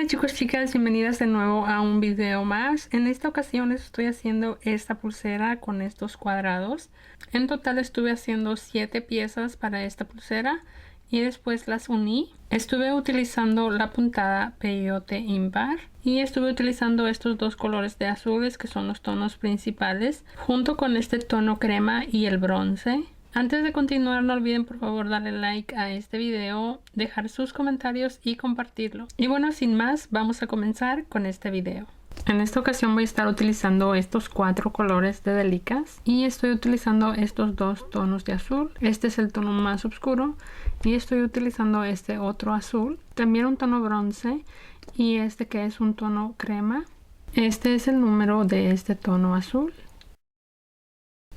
Hola chicos, chicas, bienvenidas de nuevo a un video más. En esta ocasión les estoy haciendo esta pulsera con estos cuadrados. En total estuve haciendo 7 piezas para esta pulsera y después las uní. Estuve utilizando la puntada peyote impar y estuve utilizando estos dos colores de azules que son los tonos principales junto con este tono crema y el bronce. Antes de continuar, no olviden por favor darle like a este video, dejar sus comentarios y compartirlo. Y bueno, sin más, vamos a comenzar con este video. En esta ocasión voy a estar utilizando estos 4 colores de Delicas y estoy utilizando estos dos tonos de azul. Este es el tono más oscuro y estoy utilizando este otro azul, también un tono bronce y este que es un tono crema. Este es el número de este tono azul.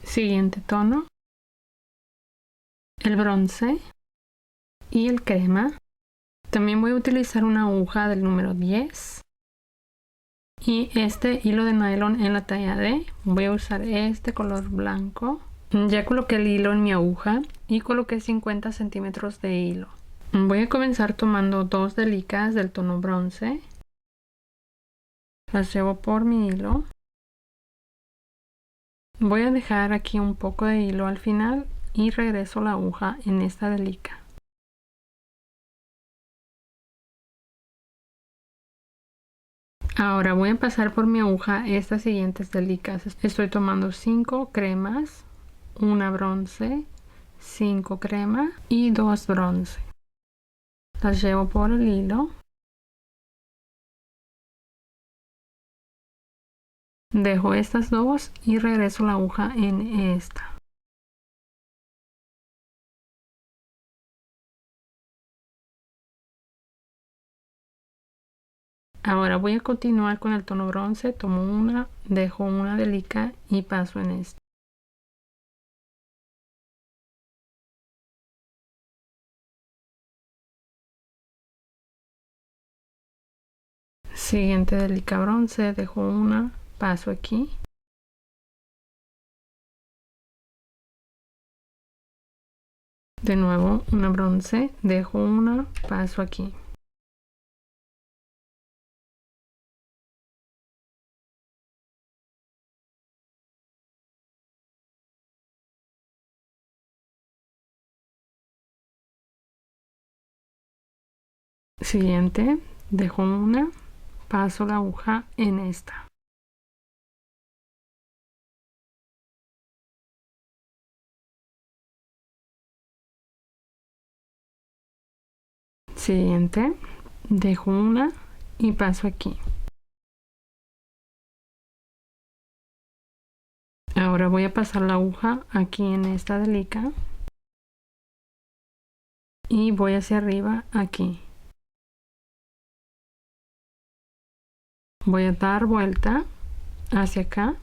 Siguiente tono, el bronce y el crema. También voy a utilizar una aguja del número 10 y este hilo de nylon en la talla D. Voy a usar este color blanco. Ya coloqué el hilo en mi aguja y coloqué 50 centímetros de hilo. Voy a comenzar tomando 2 delicas del tono bronce. Las llevo por mi hilo. Voy a dejar aquí un poco de hilo al final y regreso la aguja en esta delica. Ahora voy a pasar por mi aguja estas siguientes delicas. Estoy tomando 5 cremas, una bronce, 5 crema y 2 bronce. Las llevo por el hilo. Dejo estas dos y regreso la aguja en esta. Ahora voy a continuar con el tono bronce. Tomo una, dejo una delica y paso en esta. Siguiente delica bronce, dejo una, paso aquí. De nuevo una bronce, dejo una, paso aquí. Siguiente, dejo una, paso la aguja en esta. Siguiente, dejo una y paso aquí. Ahora voy a pasar la aguja aquí en esta delica y voy hacia arriba aquí. Voy a dar vuelta hacia acá.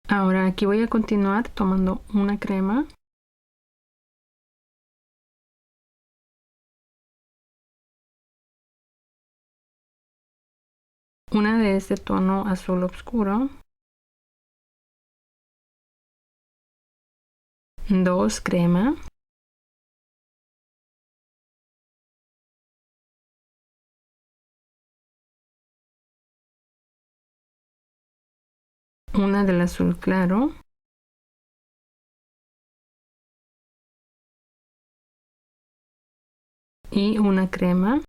Ahora aquí voy a continuar tomando una crema. Una de este tono azul oscuro. 2 crema. Una del azul claro. Y una crema.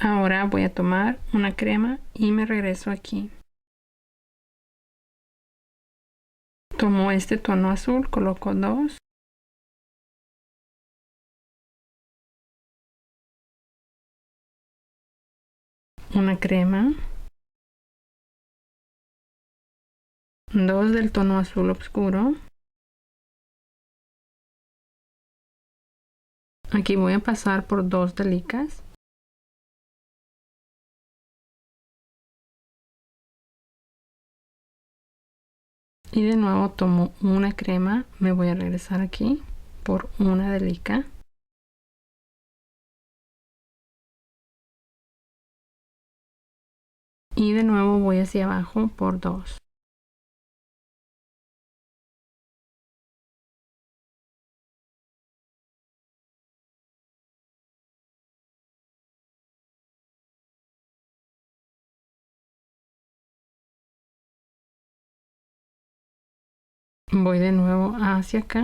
Ahora voy a tomar una crema y me regreso aquí. Tomo este tono azul, coloco 2. Una crema. 2 del tono azul oscuro. Aquí voy a pasar por 2 delicas. Y de nuevo tomo una crema, me voy a regresar aquí por una delica. Y de nuevo voy hacia abajo por 2. Voy de nuevo hacia acá.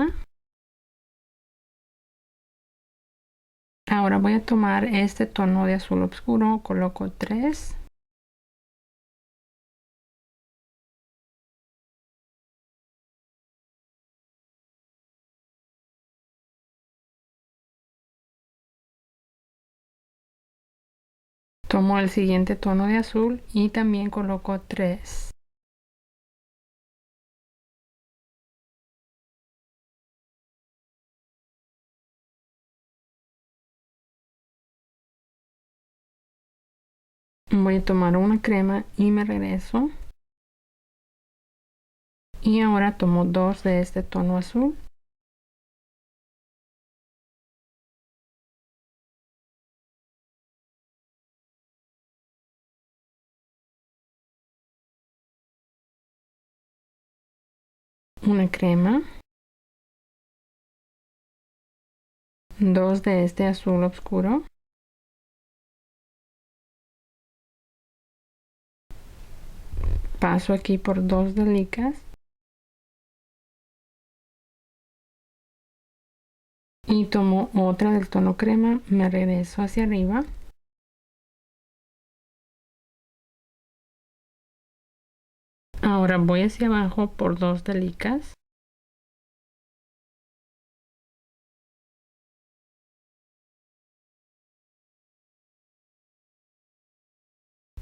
Ahora voy a tomar este tono de azul oscuro, coloco 3. Tomo el siguiente tono de azul y también coloco 3. Voy a tomar una crema y me regreso. Y ahora tomo 2 de este tono azul. Una crema. 2 de este azul oscuro. Paso aquí por 2 delicas. Y tomo otra del tono crema, me regreso hacia arriba. Ahora voy hacia abajo por 2 delicas.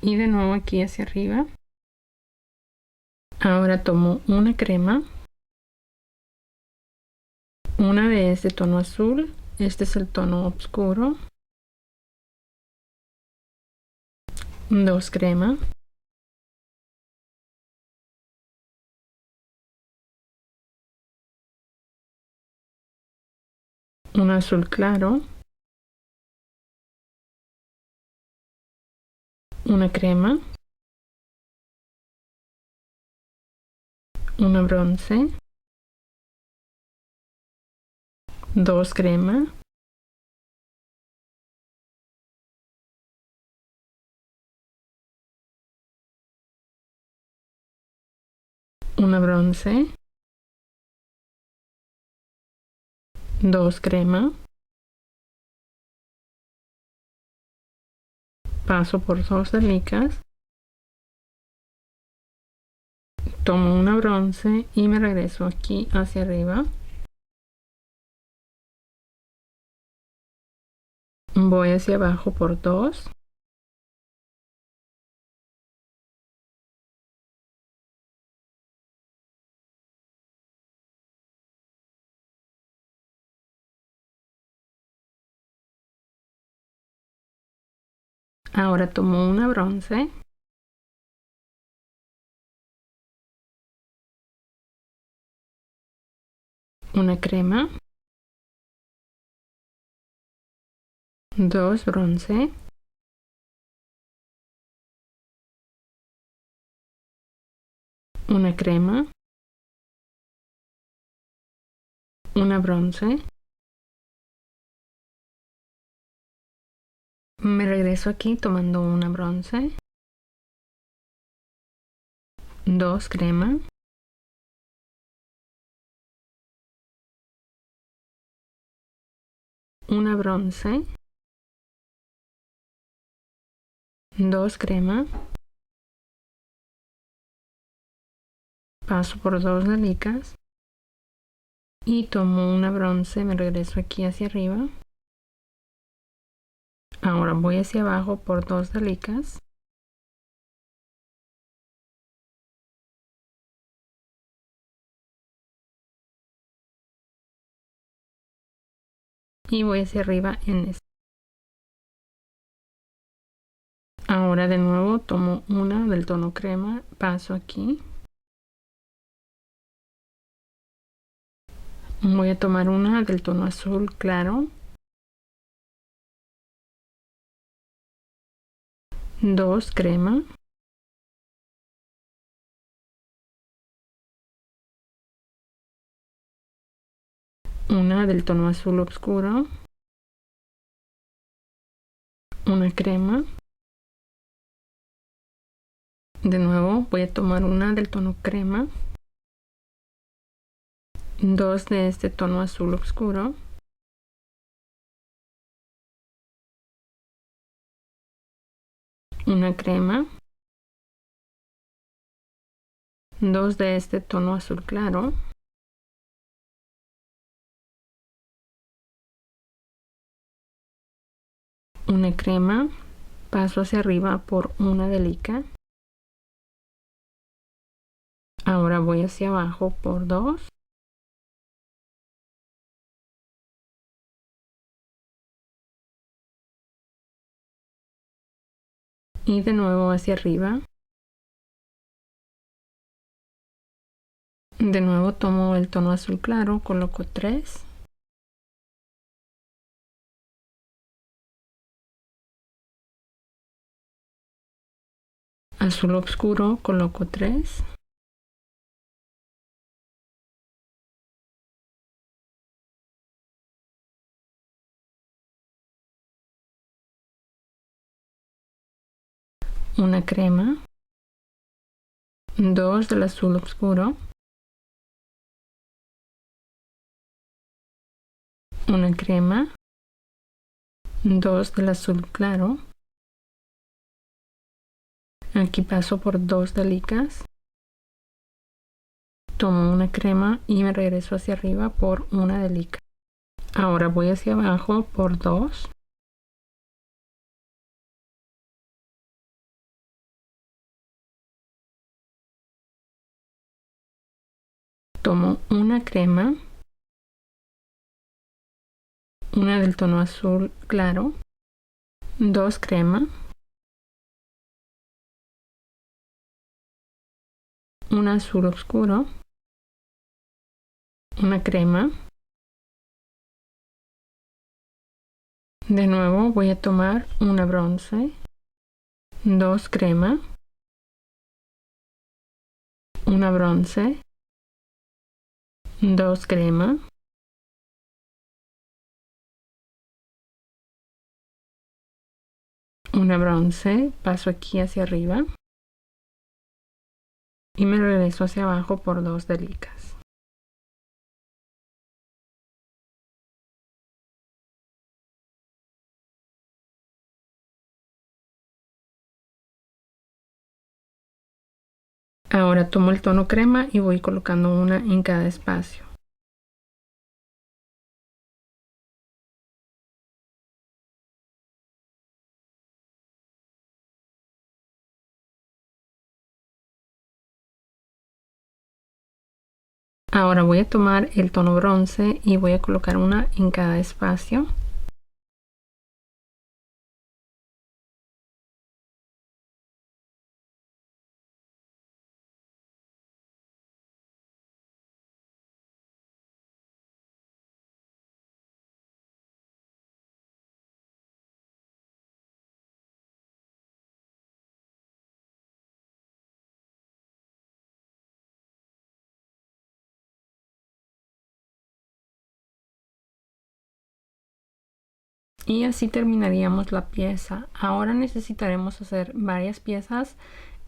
Y de nuevo aquí hacia arriba. Ahora tomo una crema. Una de este tono azul. Este es el tono oscuro. 2 crema. Un azul claro. Una crema. Una bronce. 2 crema. Una bronce. 2 crema. Paso por 2 delicas. Tomo una bronce y me regreso aquí hacia arriba. Voy hacia abajo por 2. Ahora tomo una bronce. Una crema. 2 bronce. Una crema. Una bronce. Me regreso aquí tomando una bronce. 2 crema. Una bronce. 2 crema. Paso por 2 delicas. Y tomo una bronce, me regreso aquí hacia arriba. Ahora voy hacia abajo por 2 delicas. Y voy hacia arriba en este. Ahora de nuevo tomo una del tono crema, paso aquí. Voy a tomar una del tono azul claro. 2 crema. Una del tono azul oscuro. Una crema. De nuevo voy a tomar una del tono crema. 2 de este tono azul oscuro, una crema, 2 de este tono azul claro, una crema, paso hacia arriba por una delica, ahora voy hacia abajo por 2, y de nuevo hacia arriba. De nuevo tomo el tono azul claro, coloco 3, azul oscuro, coloco 3, una crema, 2 del azul oscuro, una crema, 2 del azul claro, aquí paso por 2 delicas, tomo una crema y me regreso hacia arriba por una delica. Ahora voy hacia abajo por 2, tomo una crema, una del tono azul claro, 2 crema, un azul oscuro, una crema, de nuevo voy a tomar una bronce, 2 crema, una bronce, 2 crema, una bronce, paso aquí hacia arriba y me regreso hacia abajo por 2 delicas. Ahora tomo el tono crema y voy colocando una en cada espacio. Ahora voy a tomar el tono bronce y voy a colocar una en cada espacio. Y así terminaríamos la pieza. Ahora necesitaremos hacer varias piezas.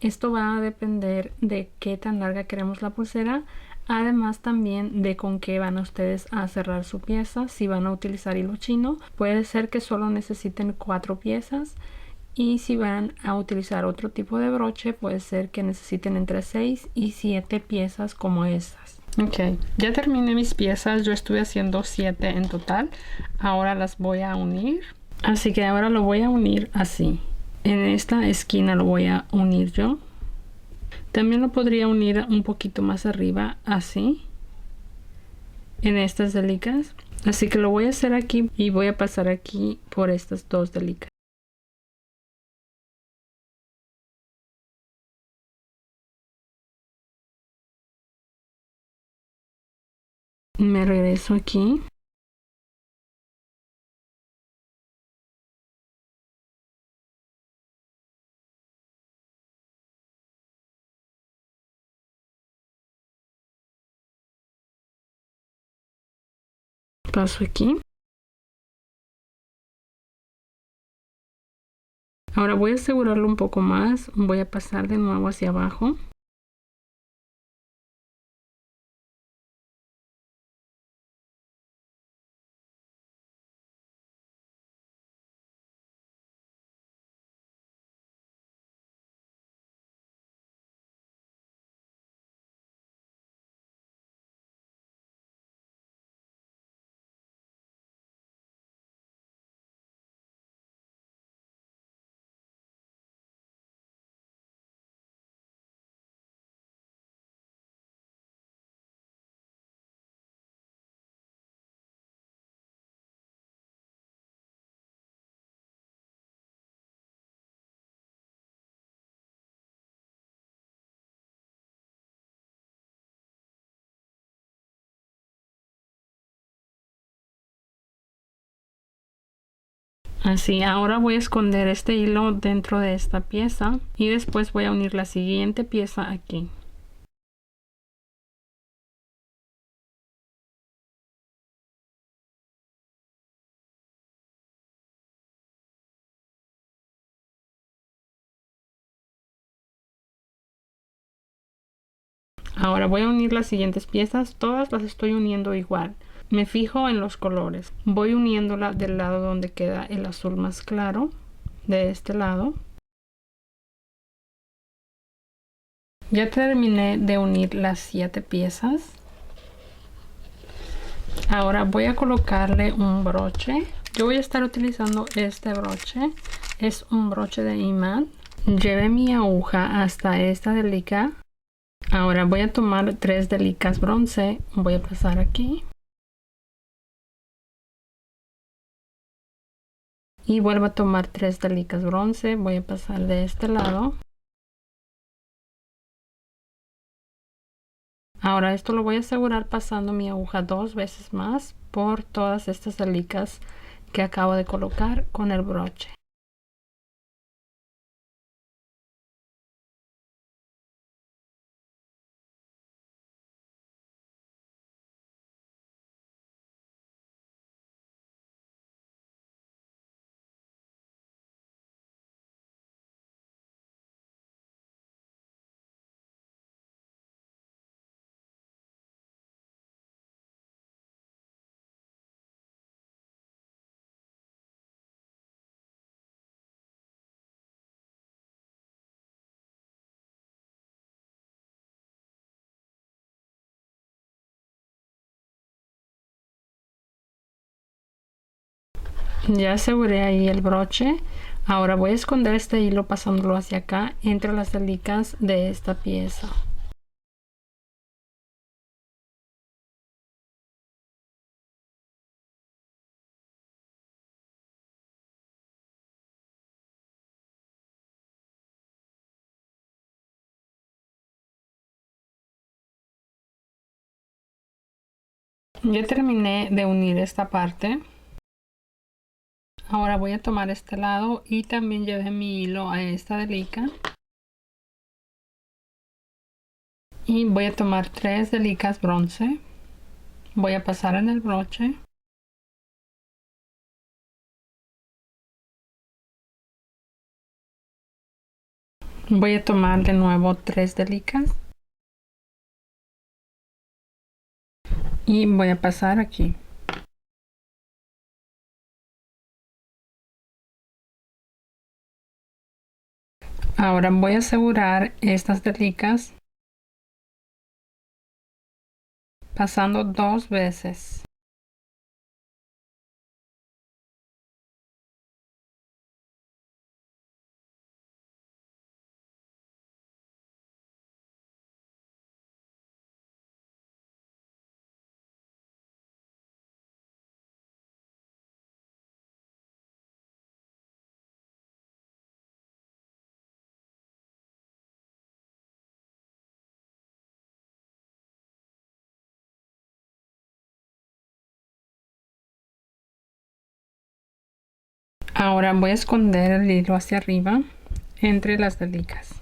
Esto va a depender de qué tan larga queremos la pulsera, además también de con qué van ustedes a cerrar su pieza. Si van a utilizar hilo chino, puede ser que solo necesiten 4 piezas, y si van a utilizar otro tipo de broche, puede ser que necesiten entre 6 y 7 piezas como estas. Ok, ya terminé mis piezas. Yo estuve haciendo 7 en total. Ahora las voy a unir. Así que ahora lo voy a unir así. En esta esquina lo voy a unir yo. También lo podría unir un poquito más arriba, así. En estas delicas. Así que lo voy a hacer aquí y voy a pasar aquí por estas 2 delicas. Me regreso aquí. Paso aquí. Ahora voy a asegurarlo un poco más. Voy a pasar de nuevo hacia abajo. Así, ahora voy a esconder este hilo dentro de esta pieza y después voy a unir la siguiente pieza aquí. Ahora voy a unir las siguientes piezas, todas las estoy uniendo igual. Me fijo en los colores. Voy uniéndola del lado donde queda el azul más claro, de este lado. Ya terminé de unir las 7 piezas. Ahora voy a colocarle un broche. Yo voy a estar utilizando este broche. Es un broche de imán. Llevé mi aguja hasta esta delica. Ahora voy a tomar 3 delicas bronce. Voy a pasar aquí. Y vuelvo a tomar 3 delicas bronce. Voy a pasar de este lado. Ahora esto lo voy a asegurar pasando mi aguja 2 veces más por todas estas delicas que acabo de colocar con el broche. Ya aseguré ahí el broche. Ahora voy a esconder este hilo pasándolo hacia acá entre las delicas de esta pieza. Ya terminé de unir esta parte. Ahora voy a tomar este lado y también llevé mi hilo a esta delica. Y voy a tomar 3 delicas bronce. Voy a pasar en el broche. Voy a tomar de nuevo 3 delicas. Y voy a pasar aquí. Ahora voy a asegurar estas delicas pasando 2 veces. Ahora voy a esconder el hilo hacia arriba entre las delicas.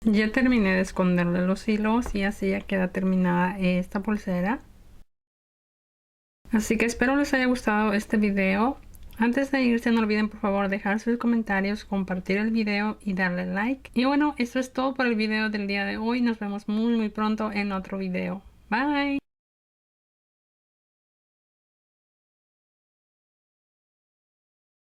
Ya terminé de esconderle los hilos y así ya queda terminada esta pulsera. Así que espero les haya gustado este video. Antes de irse no olviden por favor dejar sus comentarios, compartir el video y darle like. Y bueno, eso es todo por el video del día de hoy. Nos vemos muy pronto en otro video. Bye.